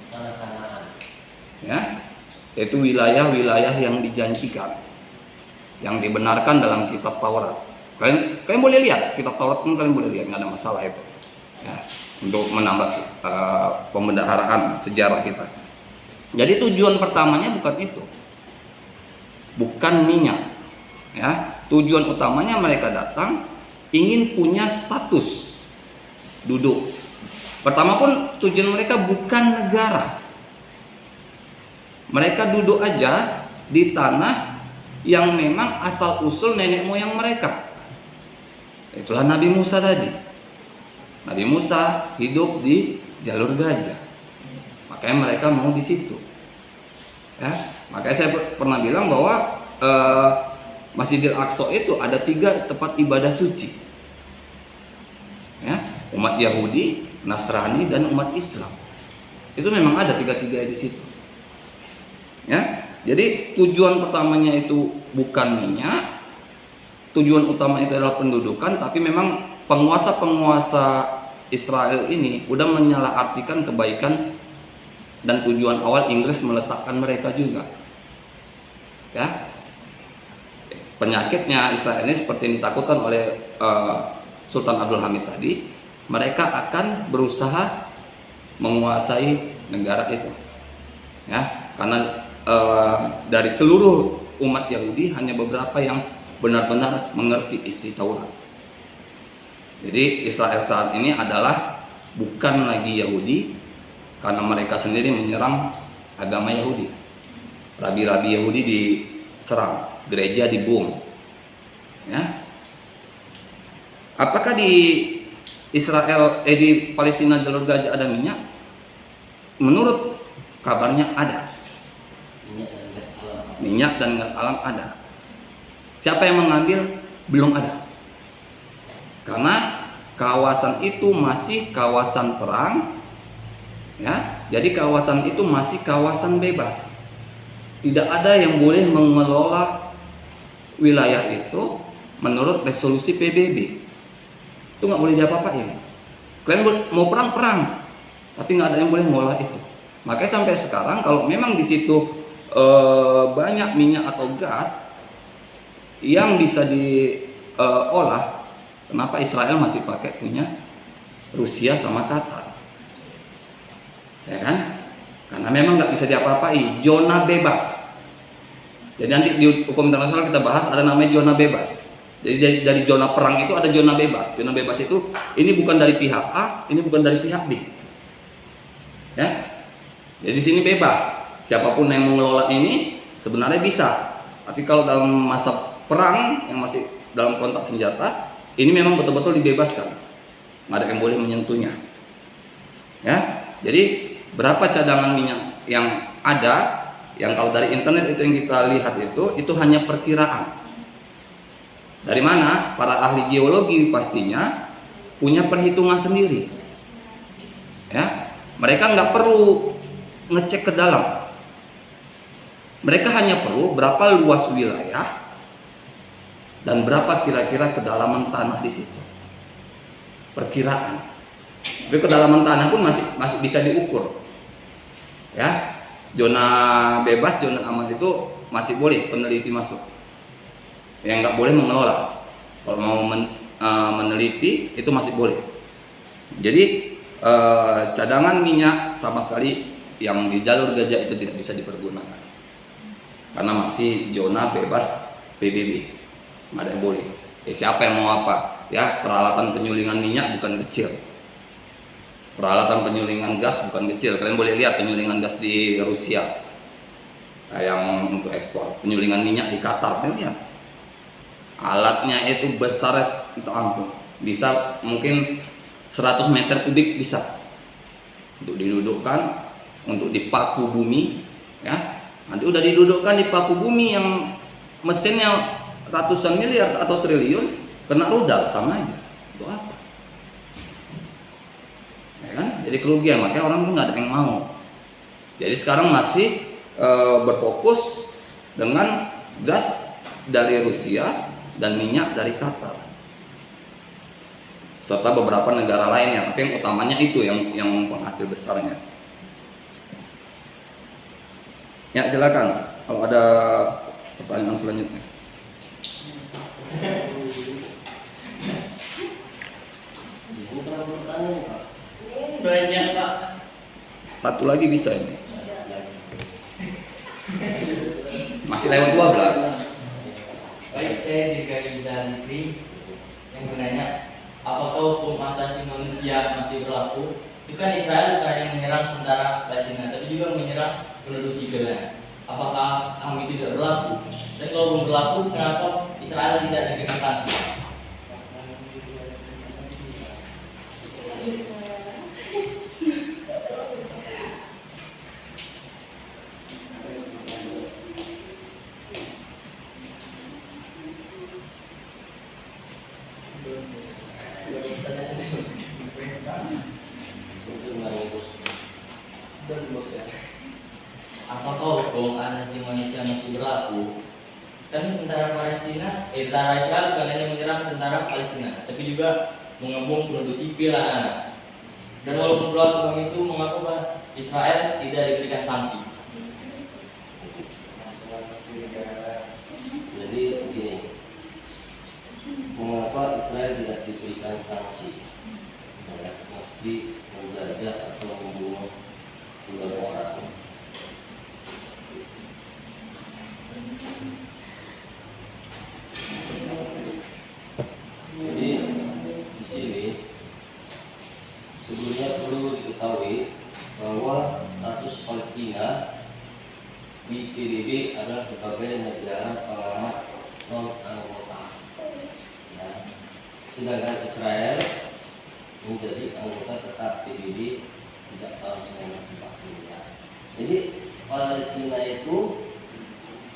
Ya, itu wilayah-wilayah yang dijanjikan, yang dibenarkan dalam kitab Taurat. Kalian boleh lihat kitab Taurat pun, kalian boleh lihat, nggak ada masalah itu. Ya, untuk menambah pembendaharaan sejarah kita. Jadi tujuan pertamanya bukan itu, bukan minyak. Ya, tujuan utamanya mereka datang ingin punya status duduk. Pertama pun tujuan mereka bukan negara. Mereka duduk aja di tanah yang memang asal usul nenek moyang mereka. Itulah Nabi Musa tadi. Nabi Musa hidup di jalur gajah. Makanya mereka mau di situ. Ya, makanya saya pernah bilang bahwa Masjidil Aqsa itu ada 3 tempat ibadah suci. Ya, umat Yahudi, Nasrani, dan umat Islam. Itu memang ada 3-3 di situ. Ya, jadi tujuan pertamanya itu bukan minyak. Tujuan utama itu adalah pendudukan, tapi memang penguasa-penguasa Israel ini udah menyalahartikan kebaikan dan tujuan awal Inggris meletakkan mereka juga. Ya, penyakitnya Israel ini seperti yang ditakutkan oleh Sultan Abdul Hamid tadi, mereka akan berusaha menguasai negara itu. Ya, karena dari seluruh umat Yahudi hanya beberapa yang benar-benar mengerti isi Taurat. Jadi Israel saat ini adalah bukan lagi Yahudi karena mereka sendiri menyerang agama Yahudi. Rabi-rabi Yahudi diserang, gereja dibom. Ya. Apakah di Israel di Palestina jalur gajah ada minyak? Menurut kabarnya ada. Minyak dan gas alam ada. Siapa yang mengambil? Belum ada. Karena kawasan itu masih kawasan perang, ya. Jadi kawasan itu masih kawasan bebas. Tidak ada yang boleh mengelola wilayah itu menurut resolusi PBB. Itu nggak boleh diapa-apain. Kalian mau perang, tapi nggak ada yang boleh mengelola itu. Makanya sampai sekarang kalau memang di situ banyak minyak atau gas yang bisa diolah, kenapa Israel masih pakai punya Rusia sama Qatar? Ya kan? Karena memang nggak bisa diapa-apai, zona bebas. Jadi nanti di hukum internasional kita bahas ada namanya zona bebas. Jadi dari zona perang itu ada zona bebas. Zona bebas itu ini bukan dari pihak A, ini bukan dari pihak B. Ya, jadi di sini bebas. Siapapun yang mengelola ini sebenarnya bisa. Tapi kalau dalam masa perang yang masih dalam kontak senjata, ini memang betul-betul dibebaskan. Nggak ada yang boleh menyentuhnya. Ya, jadi berapa cadangan minyak yang ada? Yang kalau dari internet itu yang kita lihat itu hanya perkiraan. Dari mana? Para ahli geologi pastinya punya perhitungan sendiri. Ya, mereka nggak perlu ngecek ke dalam. Mereka hanya perlu berapa luas wilayah dan berapa kira-kira kedalaman tanah di situ. Perkiraan. Tapi kedalaman tanah pun masih bisa diukur. Ya, zona bebas, zona aman itu masih boleh peneliti masuk. Yang nggak boleh mengelola. Kalau mau meneliti itu masih boleh. Jadi cadangan minyak sama sekali yang di jalur gajah itu tidak bisa dipergunakan karena masih zona bebas PBB. Nggak ada yang boleh. Siapa yang mau apa? Ya, peralatan penyulingan minyak bukan kecil. Peralatan penyulingan gas bukan kecil. Kalian boleh lihat penyulingan gas di Rusia, yang untuk ekspor. Penyulingan minyak di Qatar, ya. Alatnya itu besar untuk ampun. Bisa mungkin 100 meter kubik bisa. Untuk didudukkan, untuk dipaku bumi, ya. Nanti udah didudukkan di paku bumi yang mesinnya ratusan miliar atau triliun, kena rudal sama aja. Itu apa? Ya kan? Jadi kerugian, makanya orang tuh nggak ada yang mau. Jadi sekarang masih berfokus dengan gas dari Rusia dan minyak dari Qatar, serta beberapa negara lainnya. Tapi yang utamanya itu yang penghasil besarnya. Ya, silakan kalau ada pertanyaan selanjutnya. Banyak Pak. Satu lagi bisa ini. Masih lewat 12. Baik, saya Dirga Rizalfi yang bertanya, apakah hukum asasi manusia masih berlaku? Itu kan Israel bukan yang menyerang tentara Palestina, tapi juga menyerang penduduk sipilnya. Apakah HAM itu tidak berlaku? Dan kalau belum berlaku, kenapa Israel tidak diberikan sanksi? Apakah hukum asasi manusia masih berlaku? Kan tentara Israel bukan hanya menyerang tentara Palestina, tapi juga mengebom penduduk sipil anak-anak. Dan walaupun berlaku HAM itu, mengapa Israel tidak diberikan sanksi? Jadi begini, mengapa Israel tidak diberikan sanksi? Meski menjajah atau membunuh puluhan orang. Jadi di sini sebelumnya perlu diketahui bahwa status Palestina di PBB adalah sebagai negara pengamat non anggota. Ya. Sedangkan Israel menjadi anggota tetap PBB sejak tahun 1949. Jadi Palestina itu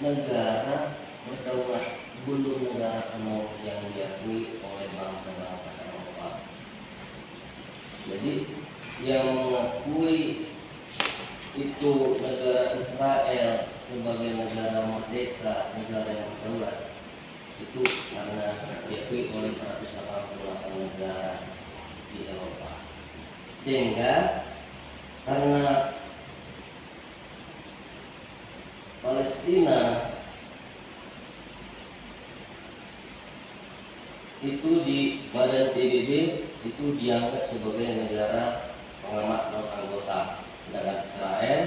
negara berdaulat, belum negara penuh yang diakui oleh bangsa-bangsa Eropa. Jadi yang mengakui itu negara Israel sebagai negara merdeka, negara yang berdaulat, itu karena diakui oleh 188 negara di Eropa. Sehingga karena Palestina itu di badan PBB itu dianggap sebagai negara pengamat non anggota, sedangkan Israel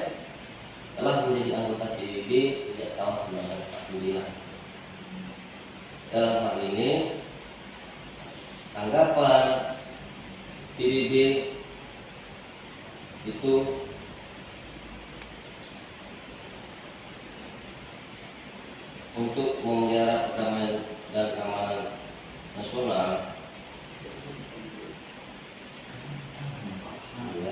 telah menjadi anggota PBB sejak tahun 1949. Dalam hal ini, anggapan PBB itu untuk memelihara perdamaian dan keamanan nasional, ya,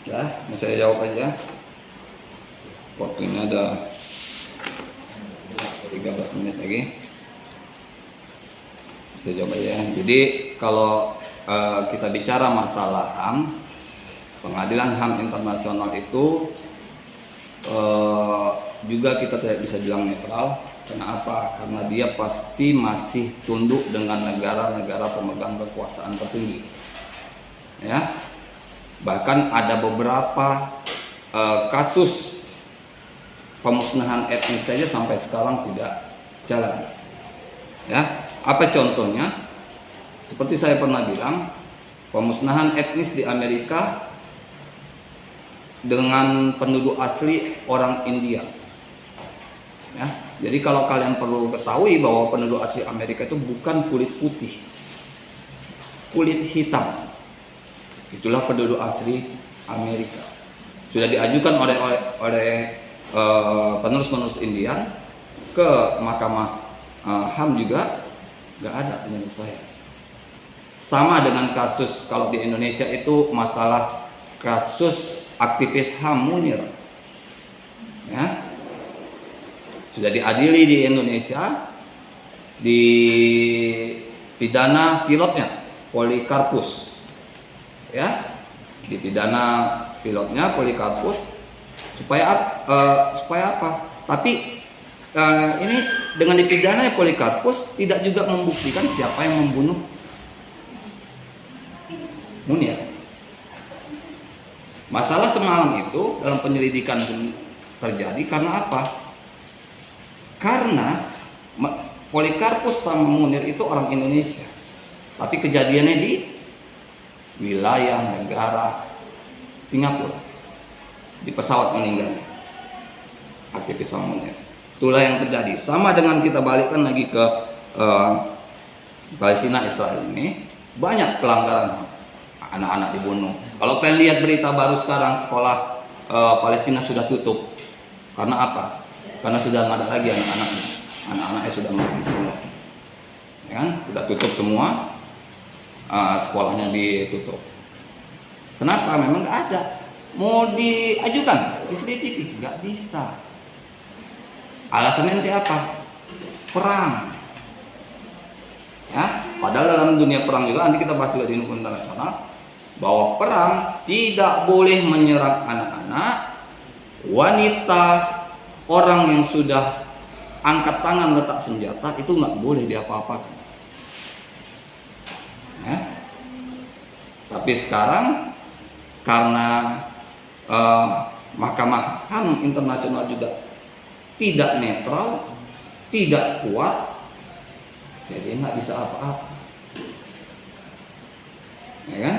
Ya, mau saya jawab aja. Waktunya ada 13 menit lagi. Saya jawab aja. Jadi kalau kita bicara masalah HAM, pengadilan HAM internasional itu juga kita tidak bisa bilang netral. Kenapa? Karena dia pasti masih tunduk dengan negara-negara pemegang kekuasaan tertinggi. Ya. Bahkan ada beberapa kasus pemusnahan etnis saja sampai sekarang tidak jalan. Ya, apa contohnya? Seperti saya pernah bilang, pemusnahan etnis di Amerika dengan penduduk asli orang India. Ya, jadi kalau kalian perlu ketahui bahwa penduduk asli Amerika itu bukan kulit putih, kulit hitam. Itulah penduduk asli Amerika. Sudah diajukan oleh penerus-penerus India ke Mahkamah HAM juga, nggak ada penyelesaian. Sama dengan kasus kalau di Indonesia itu masalah kasus aktivis HAM Munir, ya, sudah diadili di Indonesia, di pidana pilotnya Polikarpus, ya, di pidana pilotnya Polikarpus supaya apa? Tapi ini dengan dipidana Polikarpus tidak juga membuktikan siapa yang membunuh Munir. Masalah semalam itu dalam penyelidikan terjadi karena apa? Karena Polikarpus sama Munir itu orang Indonesia, tapi kejadiannya di wilayah negara Singapura, di pesawat meninggal aktivis sama Munir. Itulah yang terjadi. Sama dengan kita balikkan lagi ke Palestina Israel ini, banyak pelanggaran, anak-anak dibunuh. Kalau kalian lihat berita baru sekarang, sekolah Palestina sudah tutup. Karena apa? Karena sudah nggak ada lagi anak-anaknya. Anak-anaknya sudah mati semua. Ya kan? Sudah tutup semua. Sekolahnya ditutup. Kenapa? Memang nggak ada. Mau diajukan, diselidiki, nggak bisa. Alasannya nanti apa? Perang. Ya, padahal dalam dunia perang juga, nanti kita bahas juga di hukum internasional, bahwa perang tidak boleh menyerang anak-anak, wanita, orang yang sudah angkat tangan letak senjata, itu nggak boleh diapa-apakan. Ya. Tapi sekarang karena Mahkamah HAM internasional juga tidak netral, tidak kuat, jadi nggak bisa apa-apa. Ya kan?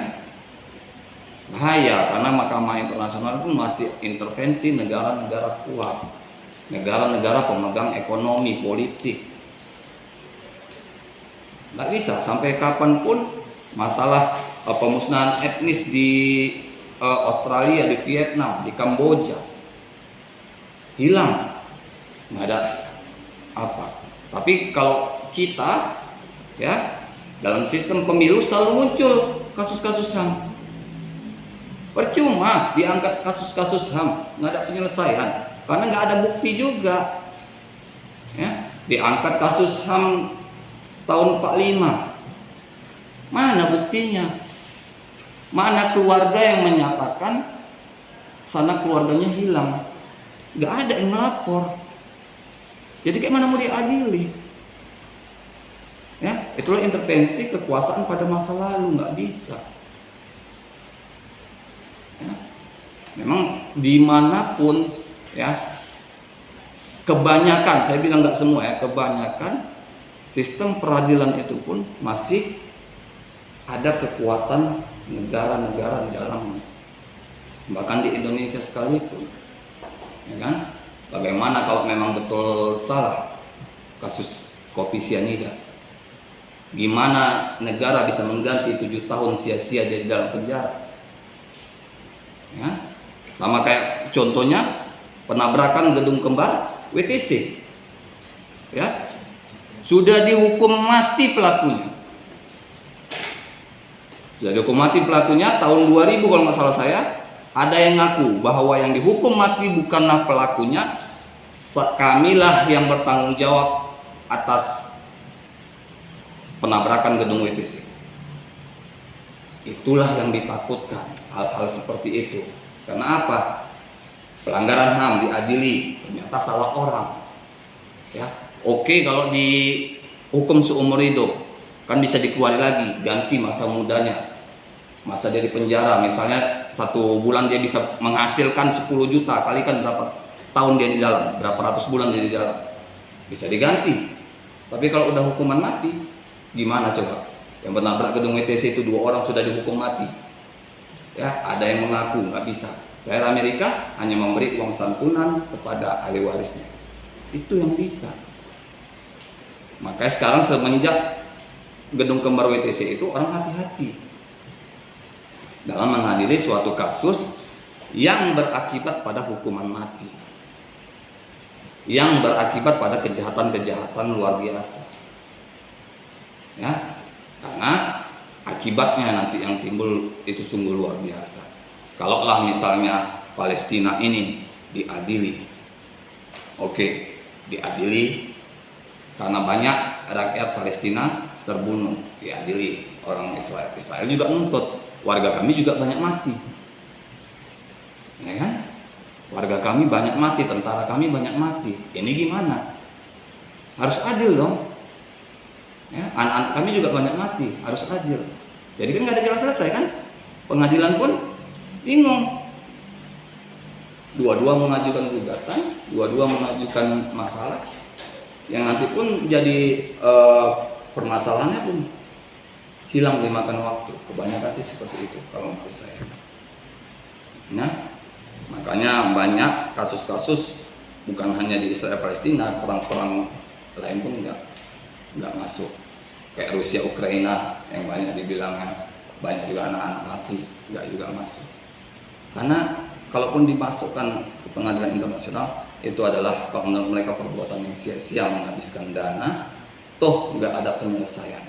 Bahaya, karena Mahkamah Internasional pun masih intervensi negara-negara kuat, negara-negara pemegang ekonomi politik. Nggak bisa, sampai kapanpun masalah pemusnahan etnis di Australia, di Vietnam, di Kamboja hilang, nggak ada apa. Tapi kalau kita, ya, dalam sistem pemilu selalu muncul kasus-kasus HAM. Percuma diangkat kasus-kasus HAM, nggak ada penyelesaian, karena nggak ada bukti juga. Ya, diangkat kasus HAM tahun 45, mana buktinya? Mana keluarga yang menyatakan sana keluarganya hilang? Nggak ada yang melapor. Jadi kayak mana mau diadili? Ya, itulah intervensi kekuasaan pada masa lalu, nggak bisa. Ya. Memang dimanapun, ya, kebanyakan, saya bilang nggak semua ya, kebanyakan sistem peradilan itu pun masih ada kekuatan negara-negara di dalamnya. Bahkan di Indonesia sekalipun, ya kan? Bagaimana kalau memang betul salah kasus kopi sianida? Gimana negara bisa mengganti 7 tahun sia-sia di dalam penjara? Ya, sama kayak contohnya penabrakan gedung kembar WTC, ya, sudah dihukum mati pelakunya, tahun 2000 kalau nggak salah saya. Ada yang ngaku bahwa yang dihukum mati bukanlah pelakunya, kamilah yang bertanggung jawab atas penabrakan gedung WTC. Itulah yang ditakutkan, hal-hal seperti itu. Karena apa? Pelanggaran HAM diadili, ternyata salah orang. Ya, oke, kalau dihukum seumur hidup, kan bisa dikeluarin lagi, ganti masa mudanya, masa dari penjara. Misalnya 1 bulan dia bisa menghasilkan 10 juta, kali kan berapa tahun dia di dalam, berapa ratus bulan dia di dalam, bisa diganti. Tapi kalau udah hukuman mati, gimana coba? Yang menabrak gedung WTC itu 2 orang sudah dihukum mati. Ya, ada yang mengaku nggak bisa. Daerah Amerika hanya memberi uang santunan kepada ahli warisnya. Itu yang bisa. Makanya sekarang semenjak gedung kembar WTC itu orang hati-hati dalam mengadili suatu kasus yang berakibat pada hukuman mati, yang berakibat pada kejahatan-kejahatan luar biasa, ya, karena akibatnya nanti yang timbul itu sungguh luar biasa. Kalaulah misalnya Palestina ini diadili, oke, diadili karena banyak rakyat Palestina terbunuh, diadili orang Israel. Israel juga nuntut, warga kami juga banyak mati, ya kan? Warga kami banyak mati, tentara kami banyak mati. Ini gimana? Harus adil dong. Ya, anak-anak kami juga banyak mati, harus adil. Jadi kan nggak ada jalan selesai kan? Pengadilan pun bingung. Dua-dua mengajukan gugatan, dua-dua mengajukan masalah, yang nanti pun jadi permasalahannya pun hilang dimakan waktu. Kebanyakan sih seperti itu kalau menurut saya. Nah, makanya banyak kasus-kasus bukan hanya di Israel Palestina, perang-perang lain pun nggak masuk. Kayak Rusia Ukraina yang banyak dibilang banyak juga anak-anak mati, nggak juga masuk. Karena kalaupun dimasukkan ke pengadilan internasional, itu adalah kalau menurut mereka perbuatan yang sia-sia, menghabiskan dana, toh nggak ada penyelesaian.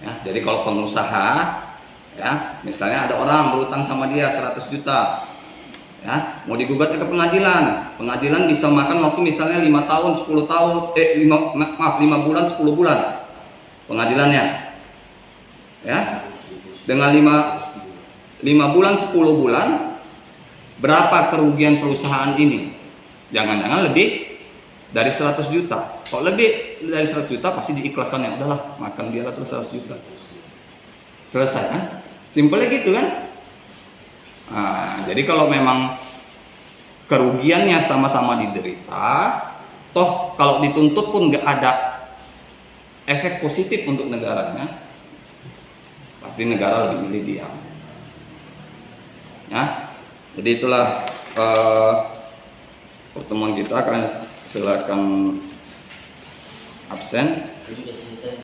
Ya, jadi kalau pengusaha, ya, misalnya ada orang berutang sama dia 100 juta, ya, mau digugat ke pengadilan, pengadilan bisa makan waktu misalnya 5 tahun, 10 tahun, 5 bulan, 10 bulan pengadilannya, ya, dengan 5 bulan, 10 bulan, berapa kerugian perusahaan ini? Jangan-jangan lebih dari 100 juta. Kalau lebih dari 100 juta pasti diikhlaskan, ya udahlah, makan dia lah terus 100 juta. Selesai kan? Simpelnya gitu kan? Nah, jadi kalau memang kerugiannya sama-sama diderita, toh kalau dituntut pun nggak ada efek positif untuk negaranya, pasti negara lebih milih diam. Ya, jadi itulah pertemuan kita. Kalian silakan absen.